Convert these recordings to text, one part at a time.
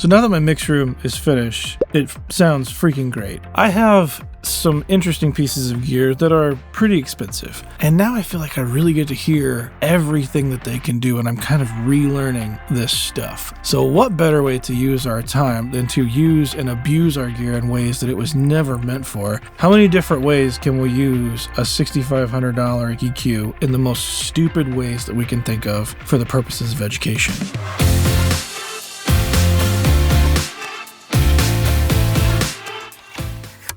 So now that my mix room is finished, it sounds freaking great. I have some interesting pieces of gear that are pretty expensive. And now I feel like I really get to hear everything that they can do, and I'm kind of relearning this stuff. So what better way to use our time than to use and abuse our gear in ways that it was never meant for? How many different ways can we use a $6,500 EQ in the most stupid ways that we can think of for the purposes of education?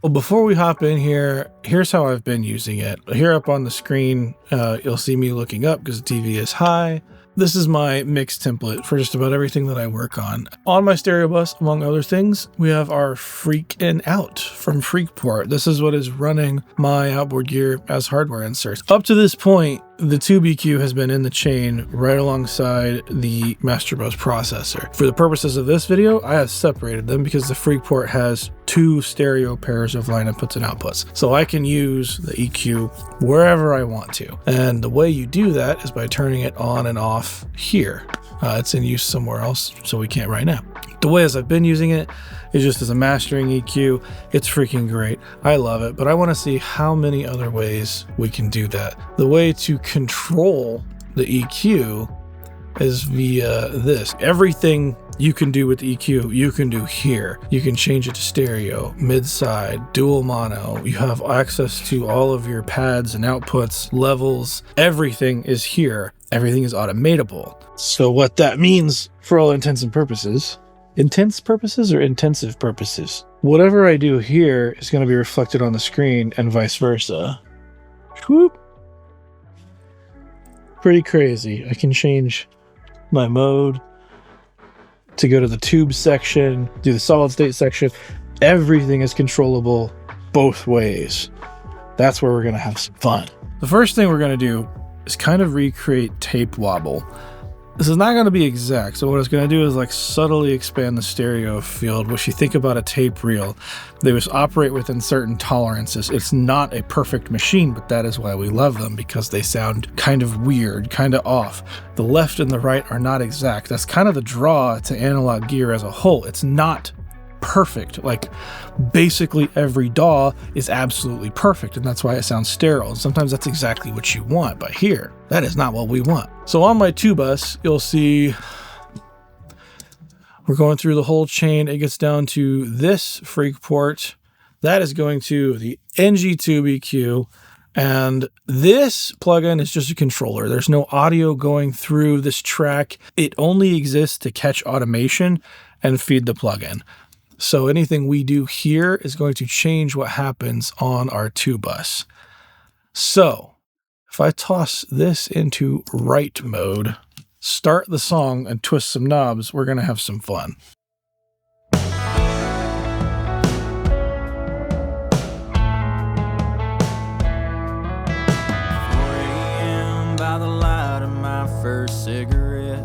Well, before we hop in here, here's how I've been using it. Here up on the screen, you'll see me looking up because the TV is high. This is my mix template for just about everything that I work on. On my stereo bus, among other things, we have our Freakin' Out from Freakport. This is what is running my outboard gear as hardware inserts. Up to this point, the tube EQ has been in the chain right alongside the Master Bus processor. For the purposes of this video, I have separated them because the Freakport has two stereo pairs of line inputs and outputs. So I can use the EQ wherever I want to. And the way you do that is by turning it on and off here. It's in use somewhere else, so we can't right now. The way as I've been using it is just as a mastering EQ. It's freaking great. I love it, but I want to see how many other ways we can do that. The way to control the EQ is via this. Everything you can do with the EQ, you can do here. You can change it to stereo, mid-side, dual mono. You have access to all of your pads and outputs, levels. Everything is here. Everything is automatable. So what that means for all intents and purposes, intense purposes or intensive purposes, whatever I do here is going to be reflected on the screen and vice versa. Whoop. Pretty crazy. I can change my mode to go to the tube section, do the solid state section. Everything is controllable both ways. That's where we're going to have some fun. The first thing we're going to do is kind of recreate tape wobble. This is not going to be exact, so what it's going to do is like subtly expand the stereo field, which you think about a tape reel. They just operate within certain tolerances. It's not a perfect machine, but that is why we love them, because they sound kind of weird, kind of off. The left and the right are not exact. That's kind of the draw to analog gear as a whole. It's not perfect. Like basically every DAW is absolutely perfect, and that's why it sounds sterile. And sometimes that's exactly what you want, but here, that is not what we want. So on my tube bus, you'll see we're going through the whole chain. It gets down to this Freakport. That is going to the NG Tube EQ. And this plugin is just a controller. There's no audio going through this track. It only exists to catch automation and feed the plugin. So anything we do here is going to change what happens on our tube bus. So if I toss this into right mode, start the song and twist some knobs, we're going to have some fun. By the light of my first cigarette,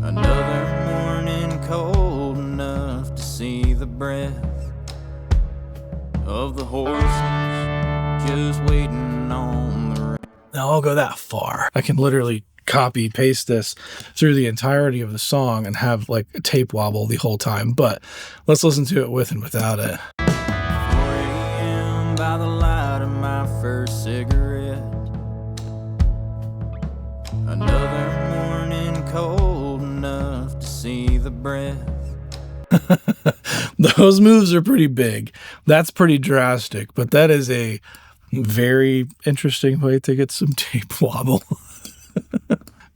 another morning cold enough to see the breath of the horses just waiting on the rain. Now I'll go that far. I can literally copy paste this through the entirety of the song and have like a tape wobble the whole time, but let's listen to it with and without it. 4 a.m. by the light of my first cigarette, another morning cold enough to see the breath. Those moves are pretty big. That's pretty drastic, but that is a very interesting way to get some tape wobble.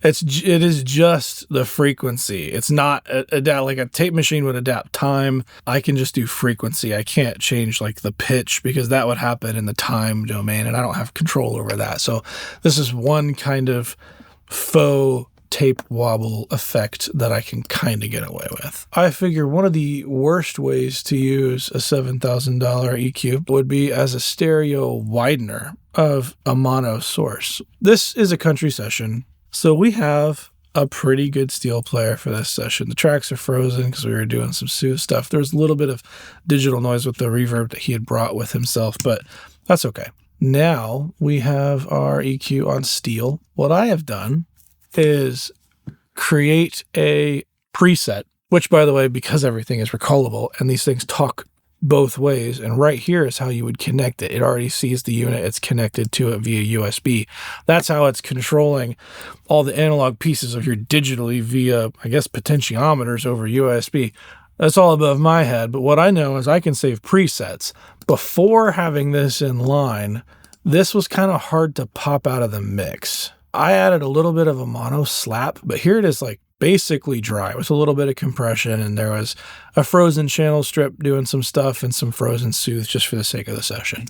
It is just the frequency. It's not like a tape machine would adapt time. I can just do frequency. I can't change like the pitch because that would happen in the time domain and I don't have control over that. So this is one kind of faux tape wobble effect that I can kind of get away with. I figure one of the worst ways to use a $7,000 EQ would be as a stereo widener of a mono source. This is a country session, so we have a pretty good steel player for this session. The tracks are frozen because we were doing some Sue stuff. There was a little bit of digital noise with the reverb that he had brought with himself, but that's okay. Now we have our EQ on steel. What I have done is create a preset, which, by the way, because everything is recallable and these things talk both ways, and right here is how you would connect it. It already sees the unit, it's connected to it via USB. That's how it's controlling all the analog pieces of your digitally via, I guess, potentiometers over USB. That's all above my head, but what I know is I can save presets. Before having this in line, this was kind of hard to pop out of the mix. I added a little bit of a mono slap, but here it is like basically dry with a little bit of compression, and there was a frozen channel strip doing some stuff and some frozen soothes just for the sake of the session.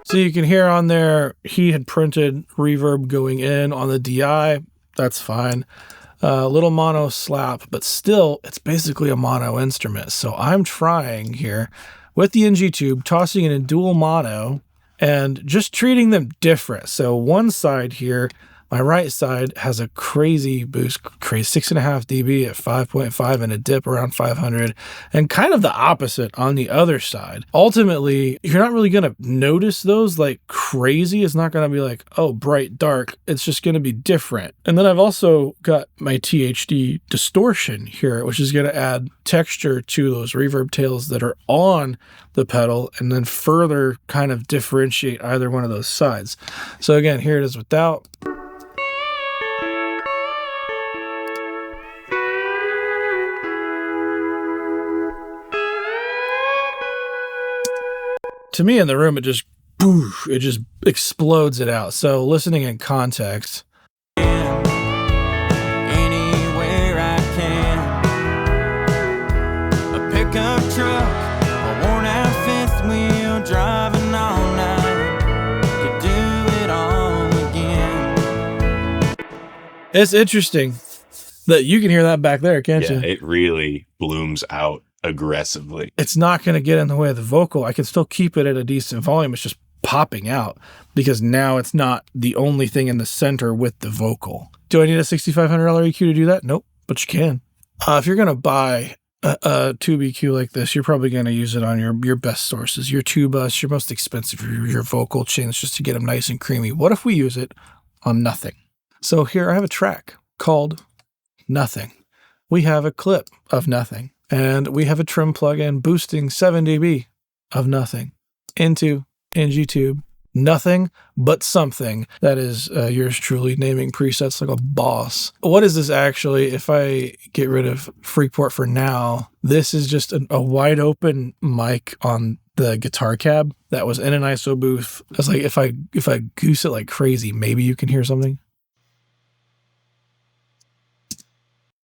So you can hear on there, he had printed reverb going in on the DI. That's fine. A little mono slap, but still, it's basically a mono instrument. So I'm trying here with the NG tube, tossing it in dual mono and just treating them different. So one side here, my right side has a crazy boost, crazy 6.5 dB at 5.5 and a dip around 500, and kind of the opposite on the other side. Ultimately, you're not really going to notice those like crazy. It's not going to be like, oh, bright, dark. It's just going to be different. And then I've also got my THD distortion here, which is going to add texture to those reverb tails that are on the pedal and then further kind of differentiate either one of those sides. So again, here it is without. To me in the room, it just explodes it out. So listening in context. Anywhere I can. A pickup truck, a worn out fifth wheel, driving all night to do it all again. It's interesting that you can hear that back there, can't you? Yeah, it really blooms out aggressively. It's not going to get in the way of the vocal. I can still keep it at a decent volume. It's just popping out because now it's not the only thing in the center with the vocal. Do I need a $6,500 EQ to do that? Nope, but you can. If you're going to buy a tube EQ like this, you're probably going to use it on your best sources, your two bus, your most expensive, your vocal chains, just to get them nice and creamy. What if we use it on nothing? So here I have a track called Nothing. We have a clip of Nothing. And we have a trim plugin boosting 7 dB of Nothing into NG Tube. Nothing but something. That is yours truly naming presets like a boss. What is this actually? If I get rid of Freakport for now, this is just a wide open mic on the guitar cab that was in an ISO booth. It's like if I goose it like crazy, maybe you can hear something.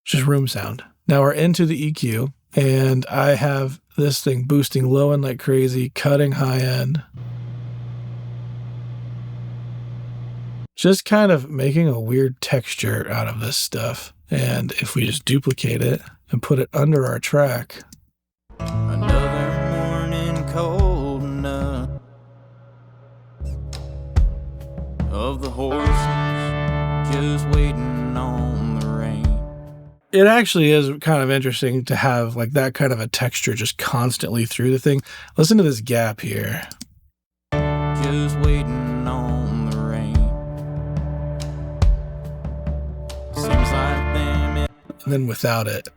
Just room sound. Now we're into the EQ, and I have this thing boosting low end like crazy, cutting high end. Just kind of making a weird texture out of this stuff. And if we just duplicate it and put it under our track. Another morning cold enough of the horses just waiting on the rain. It actually is kind of interesting to have like that kind of a texture just constantly through the thing. Listen to this gap here. Just waiting on the rain. Seems like them. And then without it.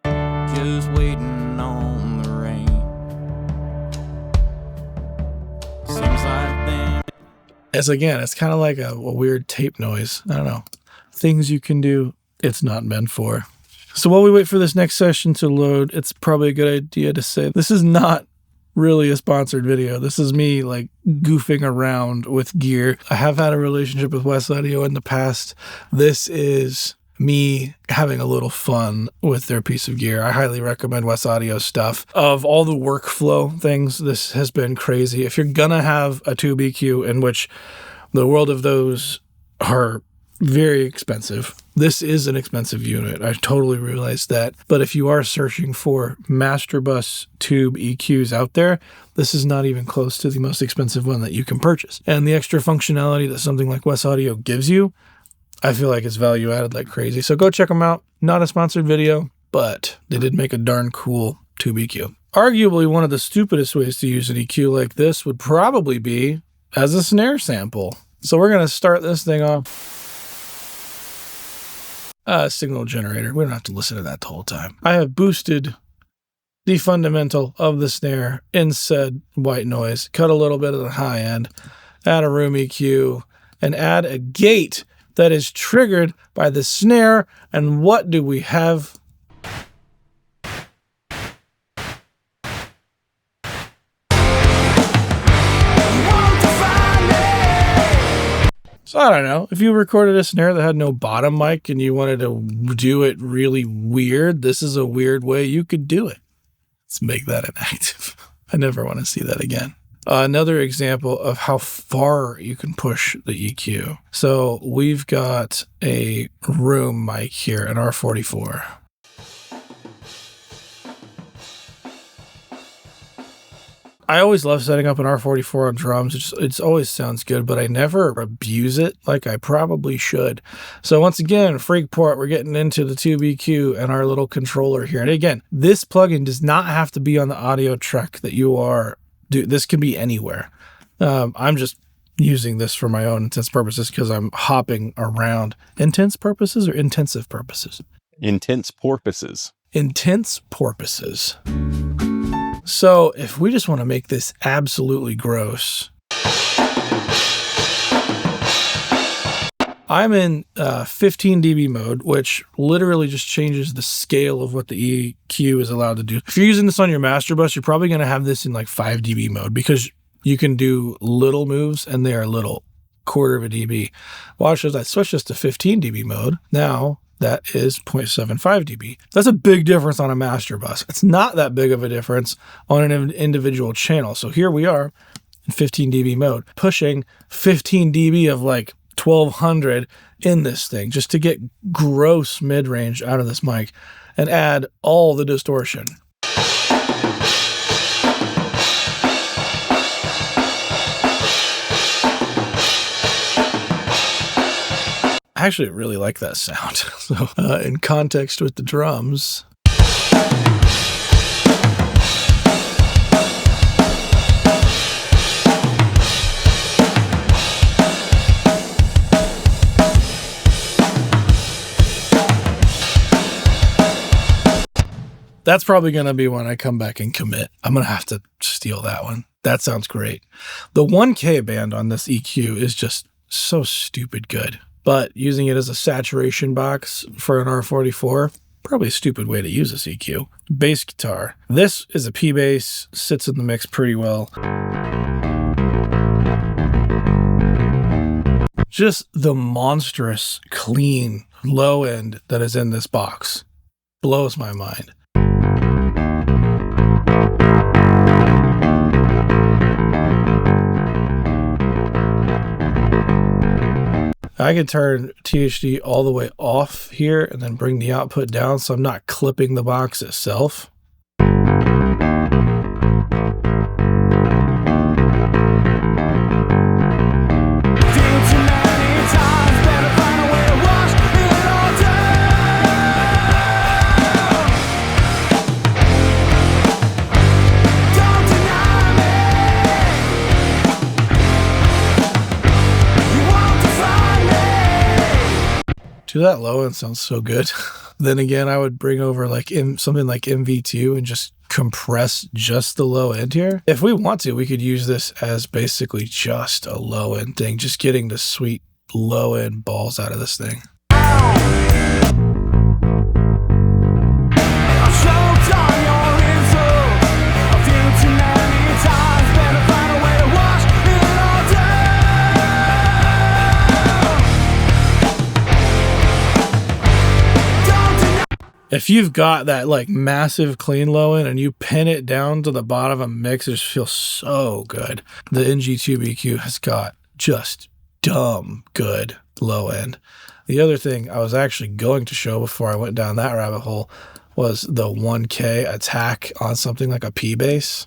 Just waiting on the rain. Seems like them. It's kind of like a weird tape noise. I don't know. Things you can do, it's not meant for. So while we wait for this next session to load, it's probably a good idea to say this is not really a sponsored video. This is me like goofing around with gear. I have had a relationship with wesaudio in the past. This is me having a little fun with their piece of gear. I highly recommend wesaudio stuff. Of all the workflow things, this has been crazy. If you're gonna have a tube EQ, in which the world of those are very expensive. This is an expensive unit. I totally realize that. But if you are searching for master bus tube EQs out there, this is not even close to the most expensive one that you can purchase. And the extra functionality that something like wesaudio gives you, I feel like it's value added like crazy. So go check them out. Not a sponsored video, but they did make a darn cool tube EQ. Arguably one of the stupidest ways to use an EQ like this would probably be as a snare sample. So we're going to start this thing off. Signal generator. We don't have to listen to that the whole time. I have boosted the fundamental of the snare in said white noise, cut a little bit of the high end, add a room EQ, and add a gate that is triggered by the snare. And what do we have? So I don't know, if you recorded a snare that had no bottom mic and you wanted to do it really weird, this is a weird way you could do it. Let's make that inactive. I never want to see that again. Another example of how far you can push the EQ. So we've got a room mic here, an R44. I always love setting up an R44 on drums. It always sounds good, but I never abuse it like I probably should. So once again, Freakport, we're getting into the tube EQ and our little controller here. And again, this plugin does not have to be on the audio track that you are. This can be anywhere. I'm just using this for my own intense purposes because I'm hopping around. Intense purposes or intensive purposes? Intense porpoises. Intense porpoises. So if we just want to make this absolutely gross, I'm in 15 dB mode, which literally just changes the scale of what the EQ is allowed to do. If you're using this on your master bus, you're probably going to have this in like 5 dB mode because you can do little moves and they are little, quarter of a dB. Watch as I switch this to 15 dB mode. Now that is 0.75 dB. That's a big difference on a master bus. It's not that big of a difference on an individual channel. So here we are in 15 dB mode, pushing 15 dB of like 1200 in this thing just to get gross mid-range out of this mic and add all the distortion. I actually really like that sound. So in context with the drums, that's probably going to be when I come back and commit. I'm going to have to steal that one. That sounds great. The 1K band on this EQ is just so stupid good. But using it as a saturation box for an R44, probably a stupid way to use this EQ. Bass guitar. This is a P bass, sits in the mix pretty well. Just the monstrous, clean, low end that is in this box blows my mind. I can turn THD all the way off here and then bring the output down so I'm not clipping the box itself. Dude, that low end sounds so good. Then again, I would bring over like something like MV2 and just compress just the low end here. If we want to, we could use this as basically just a low end thing, just getting the sweet low end balls out of this thing. If you've got that like massive clean low end and you pin it down to the bottom of a mix, it just feels so good. The NG Tube EQ has got just dumb good low end. The other thing I was actually going to show before I went down that rabbit hole was the 1K attack on something like a P bass.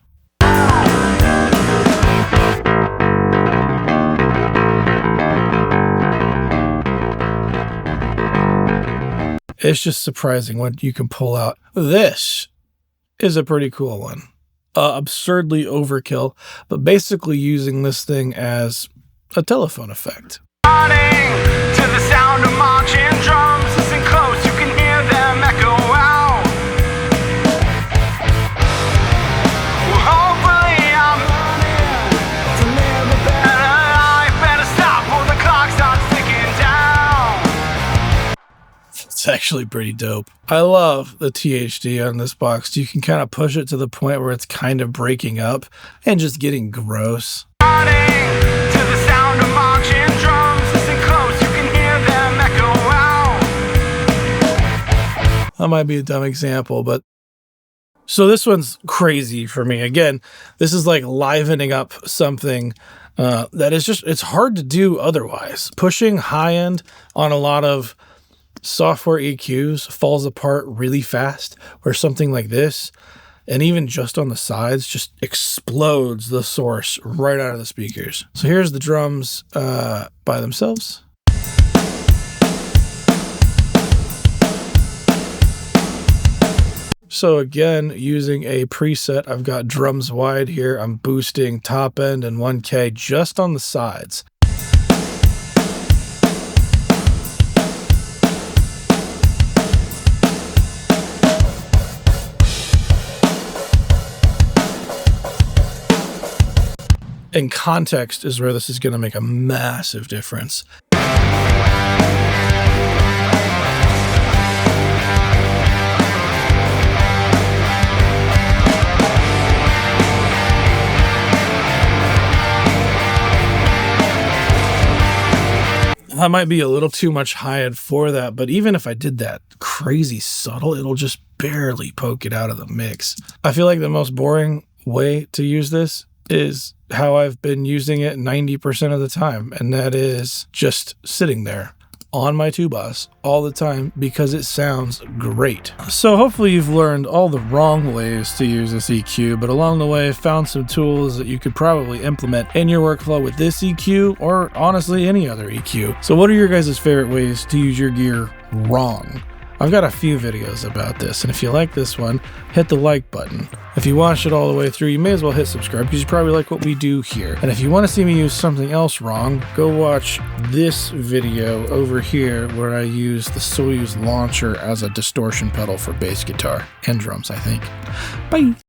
It's just surprising what you can pull out. This is a pretty cool one. absurdly overkill, but basically using this thing as a telephone effect. To the sound of marching drums, listen close, you can hear them echo out. Well, hopefully I'm to live a better life. Better stop or the clock starts ticking down. It's actually pretty dope. I love the THD on this box. You can kind of push it to the point where it's kind of breaking up and just getting gross. To the sound of marching drums, listen close, you can hear them echo out. That might be a dumb example, but so this one's crazy for me. Again, this is like livening up something that is just, it's hard to do otherwise. Pushing high end on a lot of software EQs falls apart really fast, where something like this, and even just on the sides, just explodes the source right out of the speakers. So here's the drums by themselves. So again, using a preset, I've got drums wide here. I'm boosting top end and 1K just on the sides. And context is where this is going to make a massive difference. That might be a little too much high end for that, but even if I did that crazy subtle, it'll just barely poke it out of the mix. I feel like the most boring way to use this is how I've been using it 90% of the time, and that is just sitting there on my tubas all the time because it sounds great. So hopefully you've learned all the wrong ways to use this EQ, but along the way found some tools that you could probably implement in your workflow with this EQ, or honestly any other EQ. So what are your guys' favorite ways to use your gear wrong? I've got a few videos about this, and if you like this one, hit the like button. If you watched it all the way through, you may as well hit subscribe because you probably like what we do here. And if you want to see me use something else wrong, go watch this video over here where I use the Soyuz launcher as a distortion pedal for bass guitar and drums, I think. Bye!